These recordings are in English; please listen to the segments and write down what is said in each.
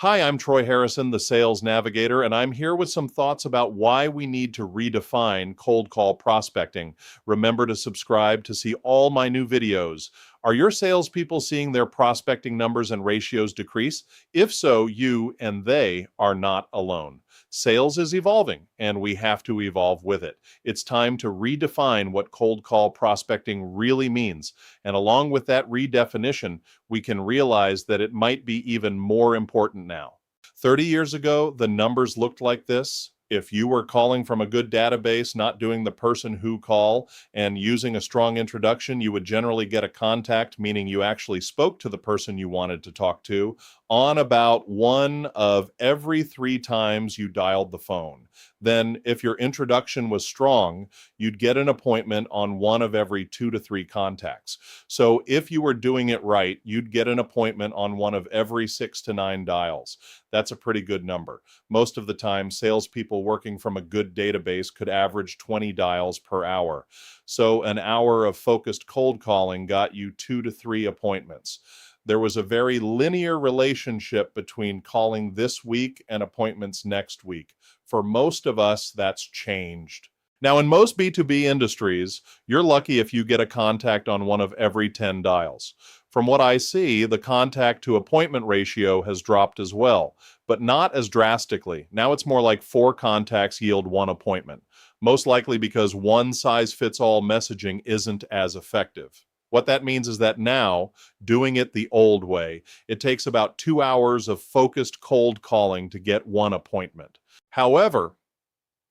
Hi, I'm Troy Harrison, the Sales Navigator, and I'm here with some thoughts about why we need to redefine cold call prospecting. Remember to subscribe to see all my new videos. Are your salespeople seeing their prospecting numbers and ratios decrease? If so, you and they are not alone. Sales is evolving, and we have to evolve with it. It's time to redefine what cold call prospecting really means. And along with that redefinition, we can realize that it might be even more important now. 30 years ago, the numbers looked like this. If you were calling from a good database, not doing the person who call, and using a strong introduction, you would generally get a contact, meaning you actually spoke to the person you wanted to talk to, on about one of every 3 times you dialed the phone. Then, if your introduction was strong, you'd get an appointment on one of every 2 to 3 contacts. So, if you were doing it right, you'd get an appointment on one of every 6 to 9 dials. That's a pretty good number. Most of the time, salespeople working from a good database could average 20 dials per hour. So, an hour of focused cold calling got you 2 to 3 appointments. There was a very linear relationship between calling this week and appointments next week. For most of us, that's changed. Now, in most B2B industries, you're lucky if you get a contact on one of every 10 dials. From what I see, the contact to appointment ratio has dropped as well, but not as drastically. Now it's more like 4 contacts yield 1 appointment, most likely because one-size-fits-all messaging isn't as effective. What that means is that now, doing it the old way, it takes about 2 hours of focused cold calling to get 1 appointment. However,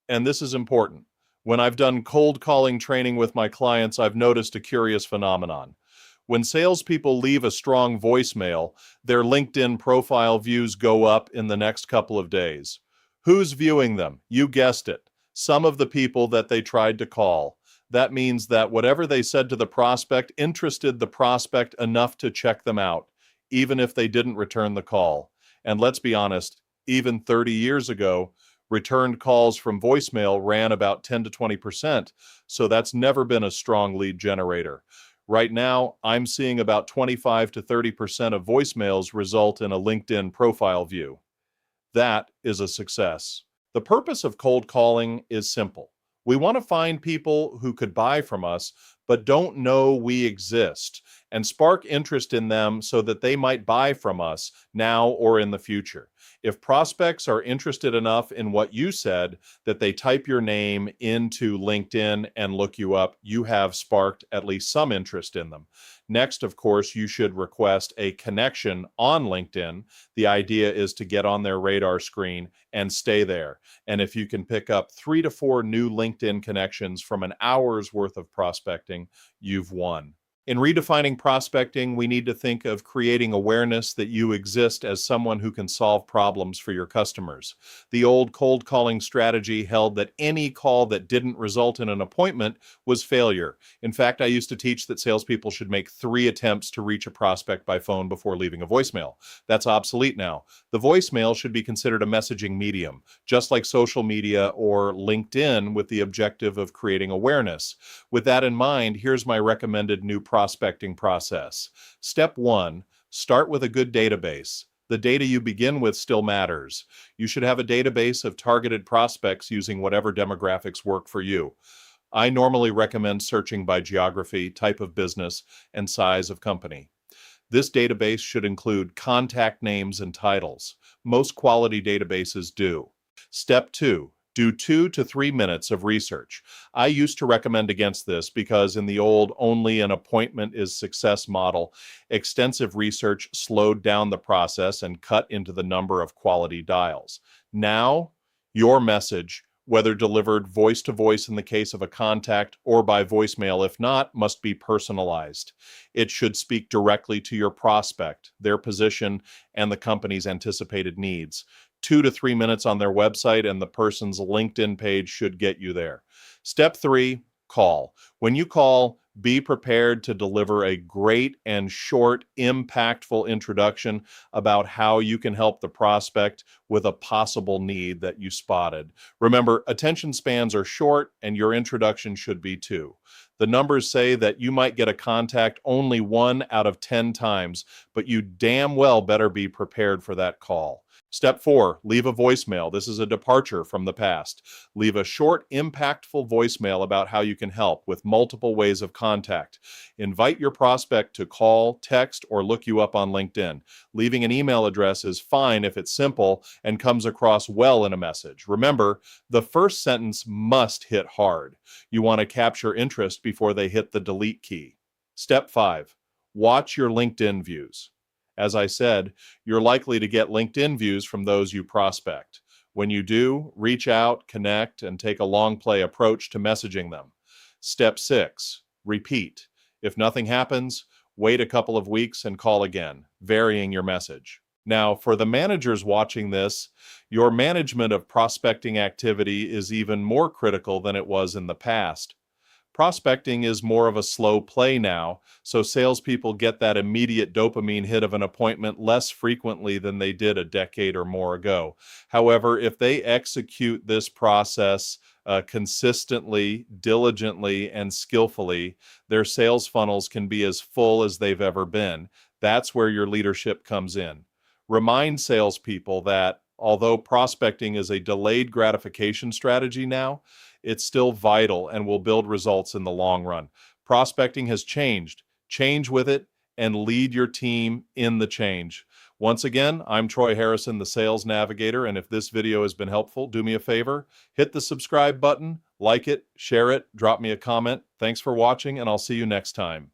and this is important, when I've done cold calling training with my clients, I've noticed a curious phenomenon. When salespeople leave a strong voicemail, their LinkedIn profile views go up in the next couple of days. Who's viewing them? You guessed it. Some of the people that they tried to call. That means that whatever they said to the prospect interested the prospect enough to check them out, even if they didn't return the call. And let's be honest, even 30 years ago, returned calls from voicemail ran about 10 to 20%, so that's never been a strong lead generator. Right now, I'm seeing about 25 to 30% of voicemails result in a LinkedIn profile view. That is a success. The purpose of cold calling is simple. We want to find people who could buy from us, but don't know we exist, and spark interest in them so that they might buy from us now or in the future. If prospects are interested enough in what you said that they type your name into LinkedIn and look you up, you have sparked at least some interest in them. Next, of course, you should request a connection on LinkedIn. The idea is to get on their radar screen and stay there. And if you can pick up 3 to 4 new LinkedIn connections from an hour's worth of prospecting, you've won. In redefining prospecting, we need to think of creating awareness that you exist as someone who can solve problems for your customers. The old cold calling strategy held that any call that didn't result in an appointment was failure. In fact, I used to teach that salespeople should make 3 attempts to reach a prospect by phone before leaving a voicemail. That's obsolete now. The voicemail should be considered a messaging medium, just like social media or LinkedIn, with the objective of creating awareness. With that in mind, here's my recommended new prospecting process. Step 1, start with a good database. The data you begin with still matters. You should have a database of targeted prospects using whatever demographics work for you. I normally recommend searching by geography, type of business, and size of company. This database should include contact names and titles. Most quality databases do. Step 2, do 2 to 3 minutes of research. I used to recommend against this because in the old only an appointment is success model, extensive research slowed down the process and cut into the number of quality dials. Now, your message, whether delivered voice to voice in the case of a contact or by voicemail if not, must be personalized. It should speak directly to your prospect, their position, and the company's anticipated needs. 2 to 3 minutes on their website and the person's LinkedIn page should get you there. Step 3, call. When you call, be prepared to deliver a great and short, impactful introduction about how you can help the prospect with a possible need that you spotted. Remember, attention spans are short and your introduction should be too. The numbers say that you might get a contact only 1 out of 10 times, but you damn well better be prepared for that call. Step 4, leave a voicemail. This is a departure from the past. Leave a short, impactful voicemail about how you can help with multiple ways of contact. Invite your prospect to call, text, or look you up on LinkedIn. Leaving an email address is fine if it's simple and comes across well in a message. Remember, the first sentence must hit hard. You want to capture interest before they hit the delete key. Step 5, watch your LinkedIn views. As I said, you're likely to get LinkedIn views from those you prospect. When you do, reach out, connect, and take a long play approach to messaging them. Step 6, repeat. If nothing happens, wait a couple of weeks and call again, varying your message. Now, for the managers watching this, your management of prospecting activity is even more critical than it was in the past. Prospecting is more of a slow play now, so salespeople get that immediate dopamine hit of an appointment less frequently than they did a decade or more ago. However, if they execute this process consistently, diligently, and skillfully, their sales funnels can be as full as they've ever been. That's where your leadership comes in. Remind salespeople that although prospecting is a delayed gratification strategy now, it's still vital and will build results in the long run. Prospecting has changed. Change with it and lead your team in the change. Once again, I'm Troy Harrison, the Sales Navigator, and if this video has been helpful, do me a favor, hit the subscribe button, like it, share it, drop me a comment. Thanks for watching, and I'll see you next time.